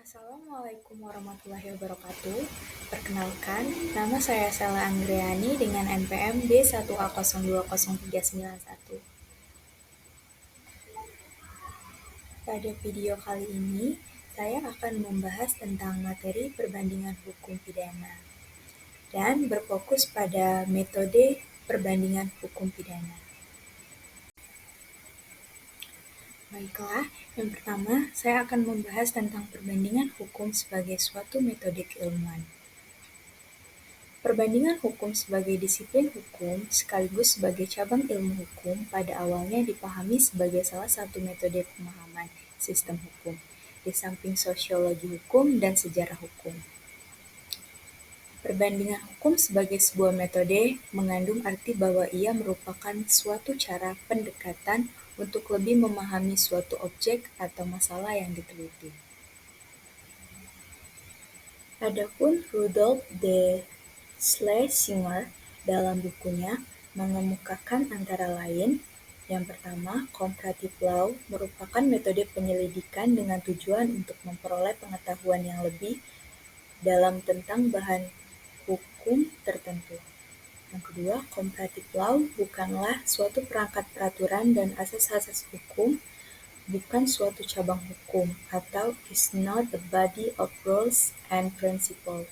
Assalamualaikum warahmatullahi wabarakatuh. Perkenalkan, nama saya Sela Anggriani dengan NPM D1A0203991. Pada video kali ini, saya akan membahas tentang materi perbandingan hukum pidana dan berfokus pada metode perbandingan hukum pidana. Baiklah, yang pertama saya akan membahas tentang perbandingan hukum sebagai suatu metode keilmuan. Perbandingan hukum sebagai disiplin hukum sekaligus sebagai cabang ilmu hukum pada awalnya dipahami sebagai salah satu metode pemahaman sistem hukum, di samping sosiologi hukum dan sejarah hukum. Perbandingan hukum sebagai sebuah metode mengandung arti bahwa ia merupakan suatu cara pendekatan untuk lebih memahami suatu objek atau masalah yang diteliti. Adapun Rudolf D. Schlesinger dalam bukunya mengemukakan antara lain, yang pertama, comparative law merupakan metode penyelidikan dengan tujuan untuk memperoleh pengetahuan yang lebih dalam tentang bahan hukum tertentu. Yang kedua, comparative law bukanlah suatu perangkat peraturan dan asas-asas hukum, bukan suatu cabang hukum, atau is not a body of rules and principles.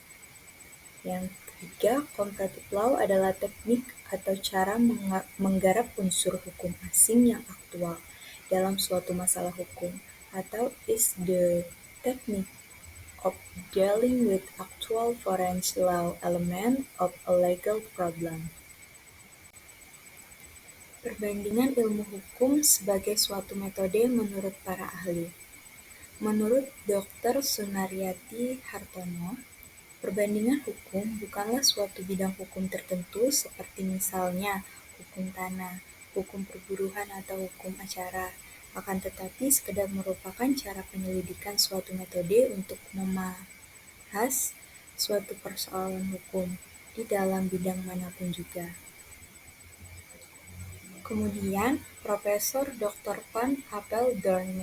Yang ketiga, comparative law adalah teknik atau cara menggarap unsur hukum asing yang aktual dalam suatu masalah hukum, atau is the technique of dealing with actual foreign law element of a legal problem. Perbandingan ilmu hukum sebagai suatu metode menurut para ahli. Menurut Dr. Sunaryati Hartono, perbandingan hukum bukanlah suatu bidang hukum tertentu seperti misalnya hukum tanah, hukum perburuhan atau hukum acara, akan tetapi sekedar merupakan cara penyelidikan suatu metode untuk membahas suatu persoalan hukum di dalam bidang manapun juga. Kemudian, Profesor Dr. Van Apeldoorn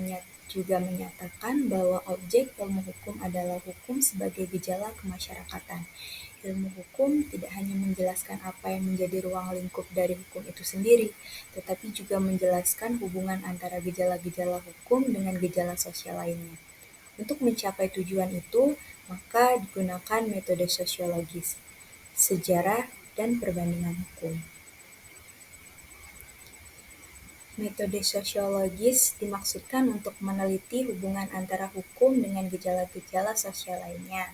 juga menyatakan bahwa objek ilmu hukum adalah hukum sebagai gejala kemasyarakatan. Ilmu hukum tidak hanya menjelaskan apa yang menjadi ruang lingkup dari hukum itu sendiri, tetapi juga menjelaskan hubungan antara gejala-gejala hukum dengan gejala sosial lainnya. Untuk mencapai tujuan itu, maka digunakan metode sosiologis, sejarah, dan perbandingan hukum. Metode sosiologis dimaksudkan untuk meneliti hubungan antara hukum dengan gejala-gejala sosial lainnya.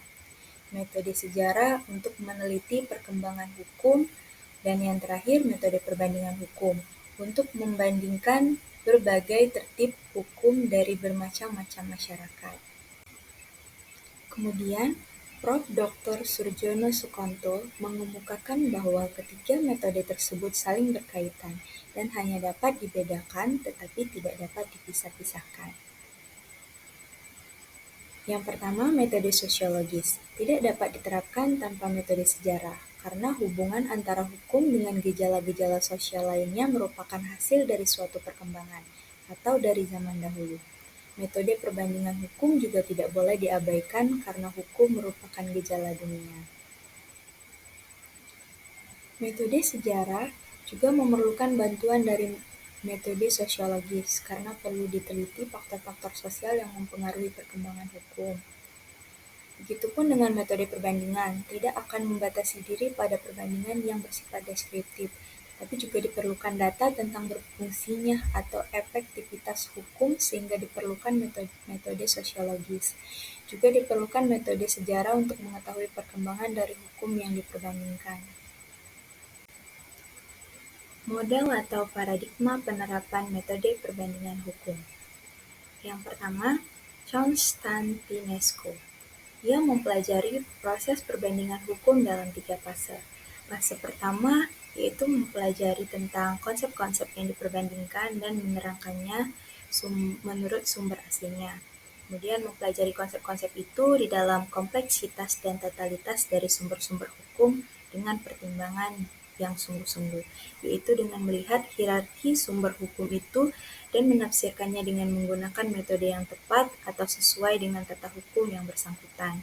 Metode sejarah untuk meneliti perkembangan hukum, dan yang terakhir metode perbandingan hukum untuk membandingkan berbagai tertib hukum dari bermacam-macam masyarakat. Kemudian, Prof. Dr. Surjono Sukonto mengemukakan bahwa ketiga metode tersebut saling berkaitan dan hanya dapat dibedakan tetapi tidak dapat dipisah-pisahkan. Yang pertama, metode sosiologis tidak dapat diterapkan tanpa metode sejarah, karena hubungan antara hukum dengan gejala-gejala sosial lainnya merupakan hasil dari suatu perkembangan atau dari zaman dahulu. Metode perbandingan hukum juga tidak boleh diabaikan karena hukum merupakan gejala dunia. Metode sejarah juga memerlukan bantuan dari metode sosiologis karena perlu diteliti faktor-faktor sosial yang mempengaruhi perkembangan hukum. Begitupun dengan metode perbandingan, tidak akan membatasi diri pada perbandingan yang bersifat deskriptif, tapi juga diperlukan data tentang berfungsinya atau efektivitas hukum sehingga diperlukan metode sosiologis. Juga diperlukan metode sejarah untuk mengetahui perkembangan dari hukum yang diperbandingkan. Model atau paradigma penerapan metode perbandingan hukum. Yang pertama, Constantinescu. Ia mempelajari proses perbandingan hukum dalam 3 fase. Fase pertama yaitu mempelajari tentang konsep-konsep yang diperbandingkan dan menerangkannya menurut sumber aslinya. Kemudian mempelajari konsep-konsep itu di dalam kompleksitas dan totalitas dari sumber-sumber hukum dengan pertimbangan yang sungguh-sungguh, yaitu dengan melihat hierarki sumber hukum itu dan menafsirkannya dengan menggunakan metode yang tepat atau sesuai dengan tata hukum yang bersangkutan.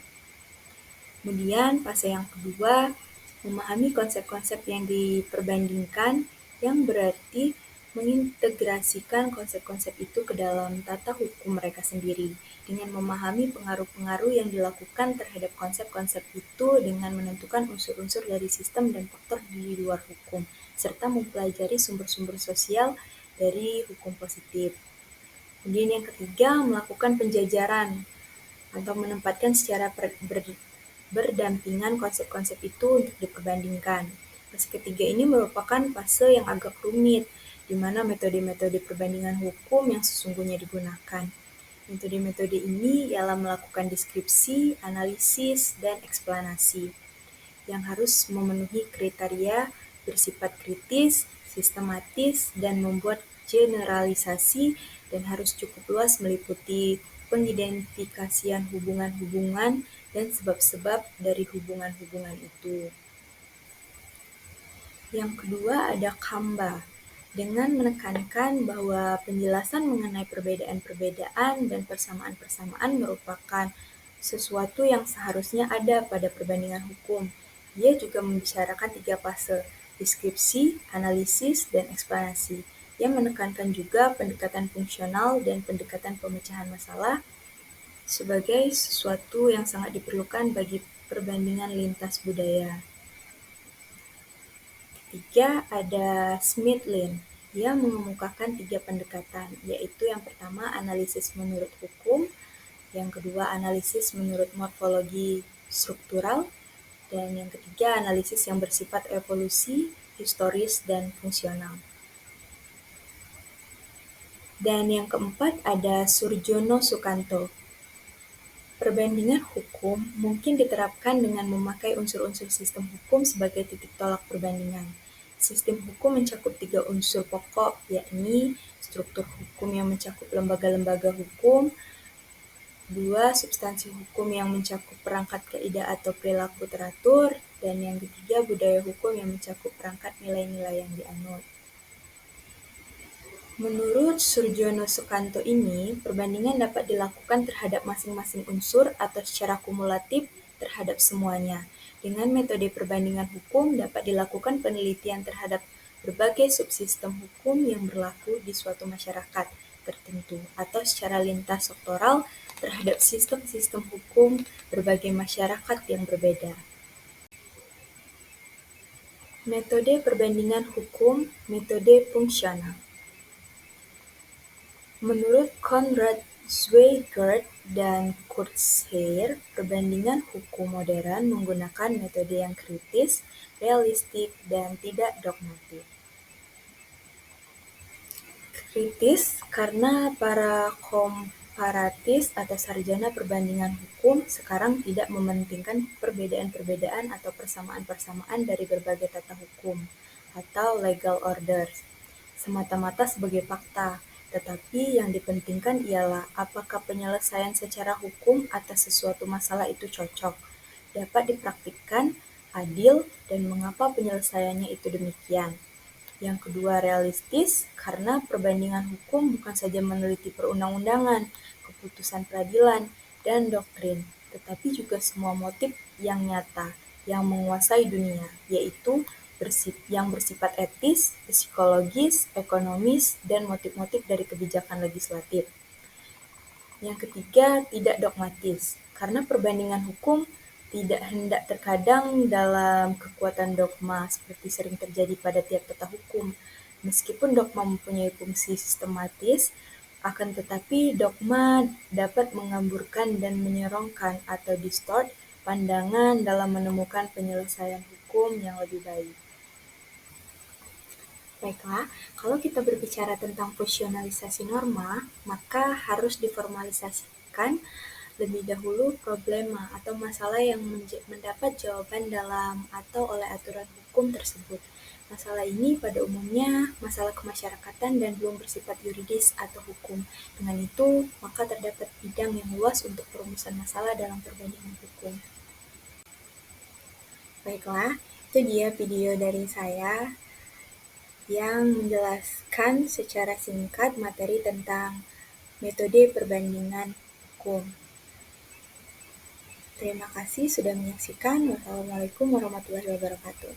Kemudian, fase yang kedua, memahami konsep-konsep yang diperbandingkan, yang berarti mengintegrasikan konsep-konsep itu ke dalam tata hukum mereka sendiri, dengan memahami pengaruh-pengaruh yang dilakukan terhadap konsep-konsep itu dengan menentukan unsur-unsur dari sistem dan faktor di luar hukum, serta mempelajari sumber-sumber sosial dari hukum positif. Kemudian yang ketiga, melakukan penjajaran atau menempatkan secara berdampingan konsep-konsep itu untuk diperbandingkan. Fase ketiga ini merupakan fase yang agak rumit, di mana metode-metode perbandingan hukum yang sesungguhnya digunakan. Metode-metode ini ialah melakukan deskripsi, analisis, dan eksplanasi, yang harus memenuhi kriteria bersifat kritis, sistematis, dan membuat generalisasi, dan harus cukup luas meliputi pengidentifikasian hubungan-hubungan dan sebab-sebab dari hubungan-hubungan itu. Yang kedua ada Kamba, dengan menekankan bahwa penjelasan mengenai perbedaan-perbedaan dan persamaan-persamaan merupakan sesuatu yang seharusnya ada pada perbandingan hukum. Dia juga membicarakan 3 fase, deskripsi, analisis, dan eksplanasi, yang menekankan juga pendekatan fungsional dan pendekatan pemecahan masalah sebagai sesuatu yang sangat diperlukan bagi perbandingan lintas budaya. Ketiga, ada Smith-Lin. Dia mengemukakan 3 pendekatan, yaitu yang pertama analisis menurut hukum, yang kedua analisis menurut morfologi struktural, dan yang ketiga analisis yang bersifat evolusi, historis, dan fungsional. Dan yang keempat ada Surjono Sukanto. Perbandingan hukum mungkin diterapkan dengan memakai unsur-unsur sistem hukum sebagai titik tolak perbandingan. Sistem hukum mencakup 3 unsur pokok, yakni struktur hukum yang mencakup lembaga-lembaga hukum, 2 substansi hukum yang mencakup perangkat kaidah atau perilaku teratur, dan yang ketiga budaya hukum yang mencakup perangkat nilai-nilai yang dianut. Menurut Surjono Sukanto ini, perbandingan dapat dilakukan terhadap masing-masing unsur atau secara kumulatif terhadap semuanya. Dengan metode perbandingan hukum dapat dilakukan penelitian terhadap berbagai subsistem hukum yang berlaku di suatu masyarakat tertentu atau secara lintas sektoral terhadap sistem-sistem hukum berbagai masyarakat yang berbeda. Metode perbandingan hukum, metode fungsional. Menurut Konrad Zweigert dan Kurt Scheer, perbandingan hukum modern menggunakan metode yang kritis, realistik, dan tidak dogmatik. Kritis karena para komparatis atau sarjana perbandingan hukum sekarang tidak mementingkan perbedaan-perbedaan atau persamaan-persamaan dari berbagai tata hukum atau legal orders semata-mata sebagai fakta, tetapi yang dipentingkan ialah apakah penyelesaian secara hukum atas sesuatu masalah itu cocok, dapat dipraktikkan, adil, dan mengapa penyelesaiannya itu demikian. Yang kedua realistis, karena perbandingan hukum bukan saja meneliti perundang-undangan, keputusan peradilan, dan doktrin, tetapi juga semua motif yang nyata, yang menguasai dunia, yaitu yang bersifat etis, psikologis, ekonomis, dan motif-motif dari kebijakan legislatif. Yang ketiga, tidak dogmatis, karena perbandingan hukum tidak hendak terkadang dalam kekuatan dogma seperti sering terjadi pada tiap tata hukum. Meskipun dogma mempunyai fungsi sistematis, akan tetapi dogma dapat mengamburkan dan menyerongkan atau distort pandangan dalam menemukan penyelesaian hukum yang lebih baik. Baiklah, kalau kita berbicara tentang fungsionalisasi norma, maka harus diformalisasikan lebih dahulu problema atau masalah yang mendapat jawaban dalam atau oleh aturan hukum tersebut. Masalah ini pada umumnya masalah kemasyarakatan dan belum bersifat yuridis atau hukum. Dengan itu, maka terdapat bidang yang luas untuk perumusan masalah dalam perbandingan hukum. Baiklah, Itu dia video dari saya yang menjelaskan secara singkat materi tentang metode perbandingan hukum. Terima kasih sudah menyaksikan. Wassalamualaikum warahmatullahi wabarakatuh.